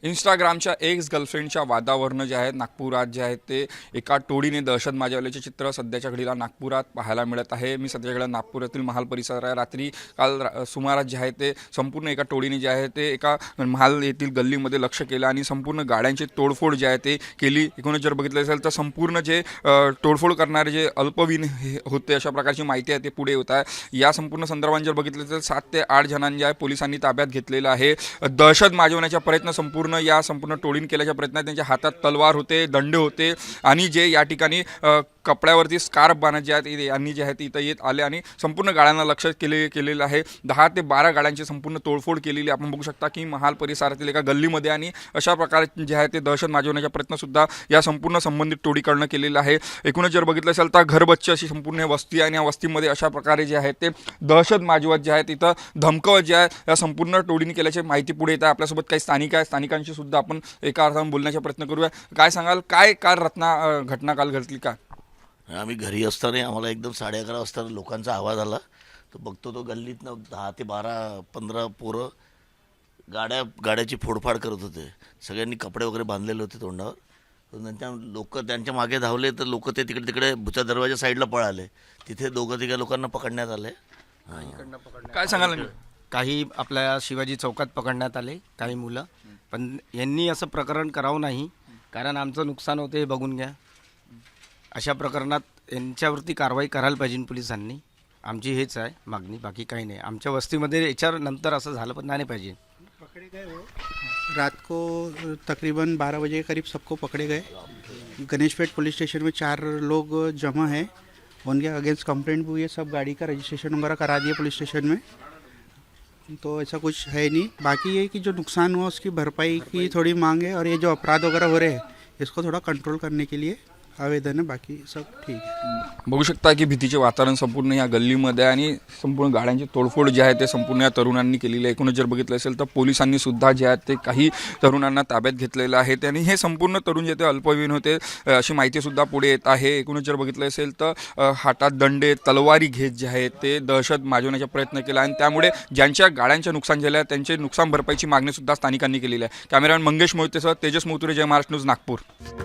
इंस्टाग्रामच्या x गर्लफ्रेंडच्या वादावरनं जे आहे नागपुरात जे आहे ते एका टोळीने दहशत माजवल्याचे चित्र सध्याच्या घडीला नागपुरात पाहायला मिळत आहे। मी सध्याकडे नागपुरातील महाल परिसर आहे। रात्री काल सुमारास जे आहे ते संपूर्ण एका टोळीने जे आहे ते एका महाल येथील गल्लीमध्ये लक्ष केलं आणि संपूर्ण गाड्यांची तोडफोड जे आहे ते केली। एकूणच जर बघितलं असेल तर संपूर्ण जे तोडफोड करणारे जे अल्पवयीन होते अशा प्रकारची माहिती आहे ते पुढे येत आहे। या संपूर्ण संदर्भात जर बघितलं तर 7 ते 8 जणांनी जे आहे पोलिसांनी ताब्यात घेतलेलं आहे। दहशत माजवण्याचा प्रयत्न संपूर्ण टोळीने केल्याच्या प्रयत्नात त्यांच्या हातात तलवार होते, दंडे होते आणि जे या ठिकाणी कपड्यावरती स्कार्फ बांधत जे आहेत यांनी जे आहे ते इथं येत आले आणि संपूर्ण गाड्यांना लक्ष केलेलं आहे। 10 ते 12 गाड्यांची संपूर्ण तोडफोड केलेली आपण बघू शकता की महाल परिसरातील एका गल्लीमध्ये आणि अशा प्रकारे जे आहे ते दहशत माजवण्याचा प्रयत्न सुद्धा या संपूर्ण संबंधित टोळीकडनं केलेला आहे। एकूणच जर बघितलं असेल तर घरबच्चे अशी संपूर्ण वस्ती आहे आणि या वस्तीमध्ये अशा प्रकारे जे आहे ते दहशत माजवत जे आहे तिथं धमकावत जे आहे या संपूर्ण टोळीने केल्याची माहिती पुढे येत आहे। आपल्यासोबत काही स्थानिक आहे, स्थानिकांशी सुद्धा आपण एका अर्थाने बोलण्याचा प्रयत्न करूया। काय सांगाल, काय काल घटना काल घडली का? आम्ही घरी असताना आम्हाला एकदम 11:30 वाजता लोकांचा आवाज आला। तो बघतो तो गल्लीतनं 10 ते 12-15 पोरं गाड्याची फोडफाड करत होते। सगळ्यांनी कपडे वगैरे बांधलेले होते तोंडावर। नंतर लोक त्यांच्या मागे धावले तर लोक ते तिकडे भुच्या दरवाजा साईडला पळाले। तिथे 2-3 लोकांना पकडण्यात आले। काय सांगाल? काही आपल्या शिवाजी चौकात पकडण्यात आले काही मुलं, पण यांनी असं प्रकरण करावं नाही, कारण आमचं नुकसान होते हे बघून घ्या। अशा प्रकरणात यांच्यावरती कारवाई करायला पाहिजे पोलिसांनी। आमची हेच आहे मागणी, बाकी काही नाही। आमच्या वस्तीमध्ये याच्यानंतर असं झालं पण नाही पाहिजे। पकड़े गए वो रात को तकरीबन 12 बजे के करीब सबको पकड़े गए। गणेशपेट पुलिस स्टेशन में 4 लोग जमा हैं, उनके अगेंस्ट कंप्लेंट भी हुई है। सब गाड़ी का रजिस्ट्रेशन वगैरह करा दिए पुलिस स्टेशन में, तो ऐसा कुछ है नहीं। बाकी ये कि जो नुकसान हुआ उसकी भरपाई की थोड़ी मांग है, और ये जो अपराध वगैरह हो रहे हैं इसको थोड़ा कंट्रोल करने के लिए आवेदन है। बाकी सब ठीक है। बघू शकता की भीतीचे वातावरण संपूर्ण या गल्लीमध्ये आणि संपूर्ण गाड्यांची तोडफोड जी आहे ते संपूर्ण या तरुणांनी केलेली आहे। एकूणच जर बघितलं असेल तर पोलिसांनी सुद्धा जे आहेत ते काही तरुणांना ताब्यात घेतलेलं आहे आणि हे संपूर्ण तरुण जे ते अल्पवयीन होते अशी माहिती सुद्धा पुढे येत आहे। एकूणच जर बघितलं असेल तर हातात दंडे तलवारी घेत जे आहेत ते दहशत माजवण्याचा प्रयत्न केला आणि त्यामुळे ज्यांच्या गाड्यांचे नुकसान झाले आहे त्यांचे नुकसान भरपाईची मागणी सुद्धा स्थानिकांनी केलेली आहे। कॅमेरामॅन मंगेश मोहितेसह तेजस मोतुरे, जय महाराष्ट्र न्यूज, नागपूर।